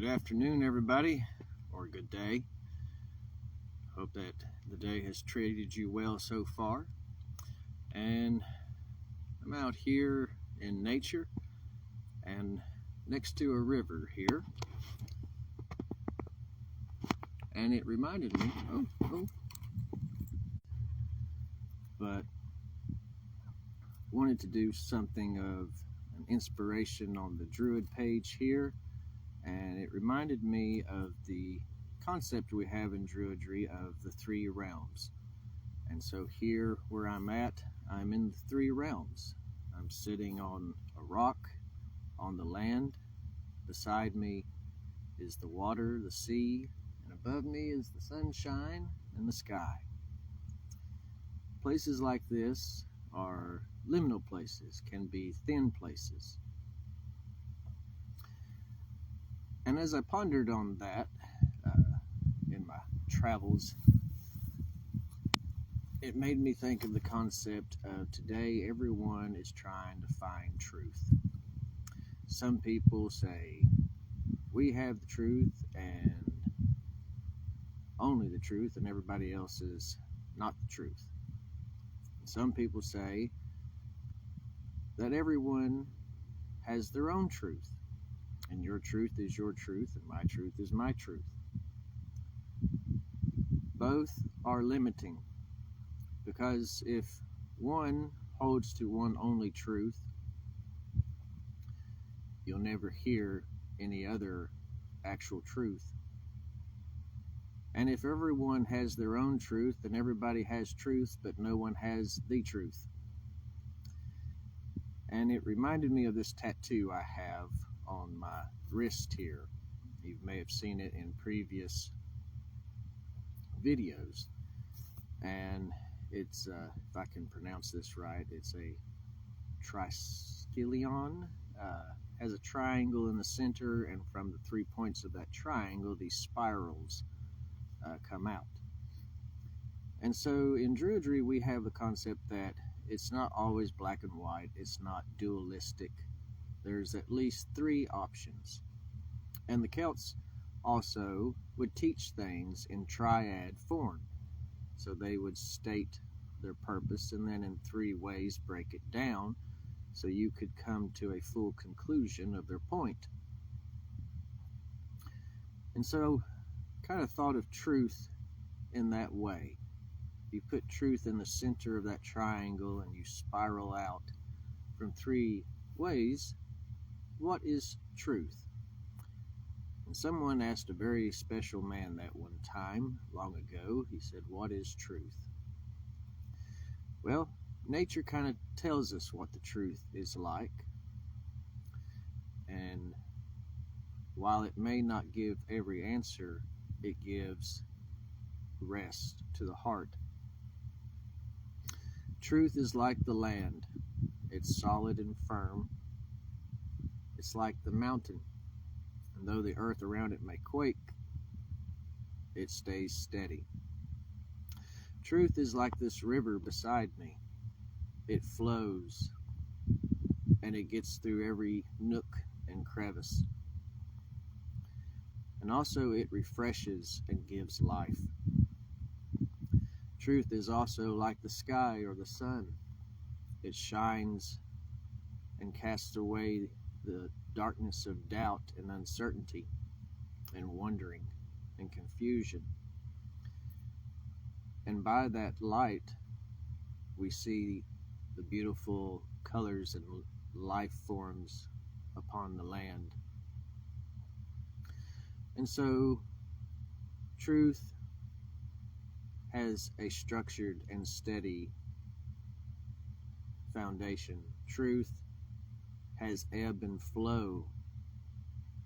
Good afternoon, everybody, or good day. Hope that the day has treated you well so far. And I'm out here in nature and next to a river here. And it reminded me, but wanted to do something of an inspiration on the Druid page here. And it reminded me of the concept we have in Druidry of the three realms. And so here where I'm at, I'm in the three realms. I'm sitting on a rock on the land. Beside me is the water, the sea, and above me is the sunshine and the sky. Places like this are liminal places, can be thin places. And as I pondered on that in my travels, it made me think of the concept of today everyone is trying to find truth. Some people say, we have the truth and only the truth, and everybody else is not the truth. Some people say that everyone has their own truth, and your truth is your truth, and my truth is my truth. Both are limiting, because if one holds to one only truth, you'll never hear any other actual truth. And if everyone has their own truth, then everybody has truth, but no one has the truth. And it reminded me of this tattoo I have on my wrist here. You may have seen it in previous videos. And it's, if I can pronounce this right, it's a triskelion. Has a triangle in the center, and from the 3 points of that triangle, these spirals come out. And so in Druidry, we have the concept that it's not always black and white, it's not dualistic. There's at least three options. And the Celts also would teach things in triad form. So they would state their purpose and then in three ways break it down so you could come to a full conclusion of their point. And so kind of thought of truth in that way. You put truth in the center of that triangle and you spiral out from three ways. What is truth? And someone asked a very special man that one time, long ago. He said, what is truth? Well, nature kind of tells us what the truth is like. And while it may not give every answer, it gives rest to the heart. Truth is like the land. It's solid and firm. It's like the mountain. And though the earth around it may quake, it stays steady. Truth is like this river beside me. It flows, and it gets through every nook and crevice. And also it refreshes and gives life. Truth is also like the sky or the sun. It shines and casts away the darkness of doubt and uncertainty and wondering and confusion. And by that light, we see the beautiful colors and life forms upon the land. And so, truth has a structured and steady foundation. Truth has ebb and flow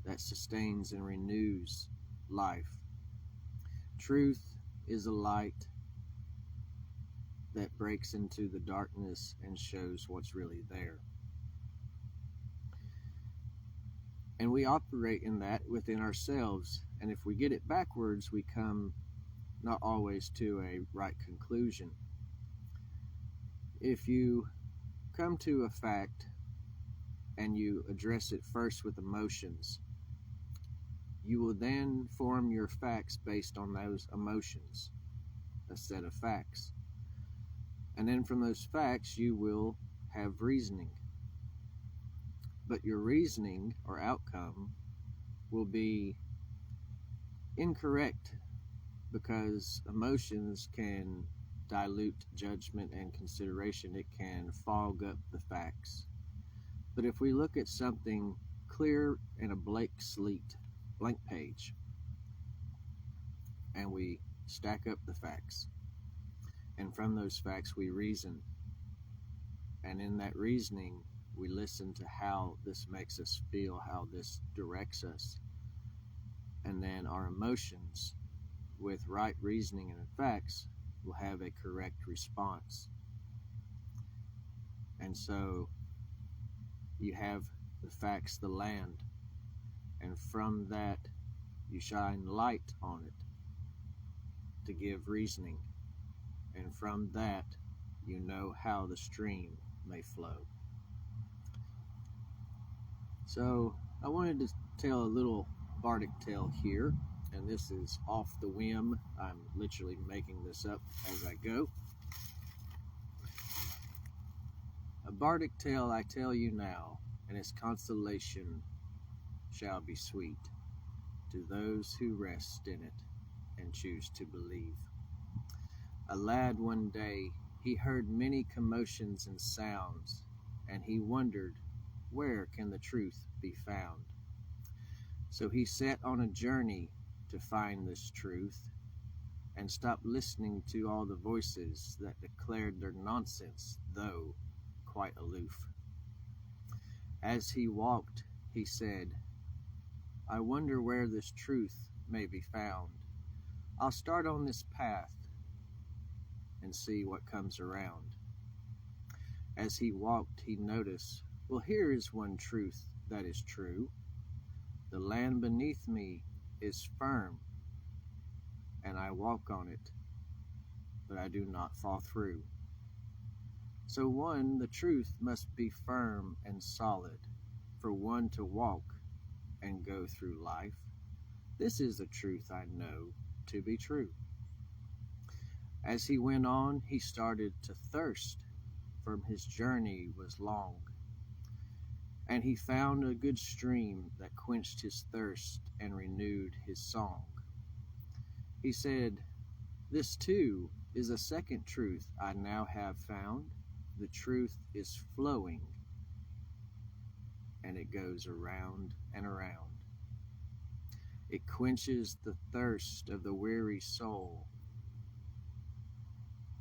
that sustains and renews life. Truth is a light that breaks into the darkness and shows what's really there. And we operate in that within ourselves. And if we get it backwards, we come not always to a right conclusion. If you come to a fact and you address it first with emotions, You will then form your facts based on those emotions, a set of facts. And then from those facts, you will have reasoning. But your reasoning or outcome will be incorrect because emotions can dilute judgment and consideration. It can fog up the facts. But if we look at something clear in a blank page, and we stack up the facts, and from those facts we reason, and in that reasoning we listen to how this makes us feel, how this directs us, and then our emotions, with right reasoning and facts, will have a correct response. And so you have the facts, the land, and from that you shine light on it to give reasoning, and from that you know how the stream may flow. So I wanted to tell a little Bardic tale here, and this is off the whim. I'm literally making this up as I go. A Bardic tale I tell you now, and its consolation shall be sweet to those who rest in it and choose to believe. A lad one day, he heard many commotions and sounds, and he wondered, where can the truth be found? So he set on a journey to find this truth, and stopped listening to all the voices that declared their nonsense, though quite aloof. As he walked, he said, I wonder where this truth may be found. I'll start on this path and see what comes around. As he walked, he noticed, well, here is one truth that is true. The land beneath me is firm, and I walk on it, but I do not fall through. So one, the truth must be firm and solid for one to walk and go through life. This is a truth I know to be true. As he went on, he started to thirst, for his journey was long, and he found a good stream that quenched his thirst and renewed his song. He said, this too is a second truth I now have found. The truth is flowing, and it goes around and around. It quenches the thirst of the weary soul.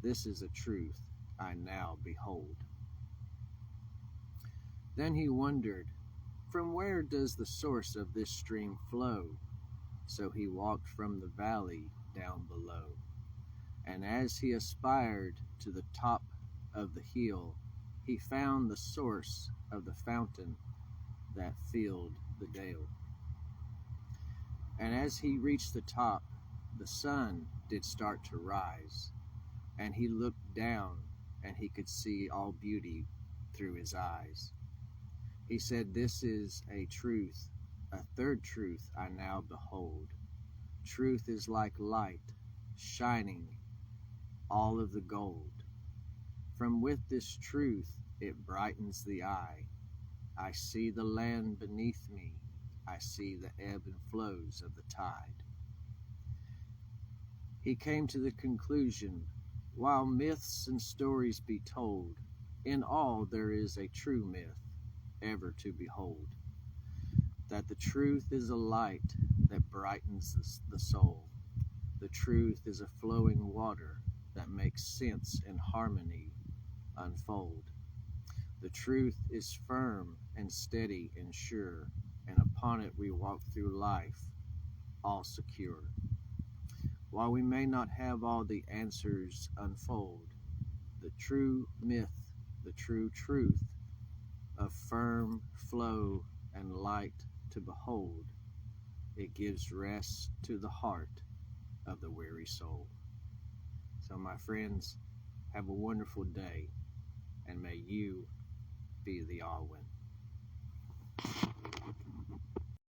This is a truth I now behold. Then he wondered, from where does the source of this stream flow? So he walked from the valley down below, and as he aspired to the top of the hill, he found the source of the fountain that filled the dale. And as he reached the top, the sun did start to rise, and he looked down, and he could see all beauty through his eyes. He said, this is a truth, a third truth I now behold. Truth is like light, shining all of the gold. From with this truth, it brightens the eye. I see the land beneath me. I see the ebb and flows of the tide. He came to the conclusion, while myths and stories be told, in all there is a true myth ever to behold, that the truth is a light that brightens the soul. The truth is a flowing water that makes sense and harmony unfold. The truth is firm and steady and sure, and upon it we walk through life, all secure. While we may not have all the answers unfold, the true myth, the true truth of firm flow and light to behold, it gives rest to the heart of the weary soul. So my friends, have a wonderful day, and may you be the all-win.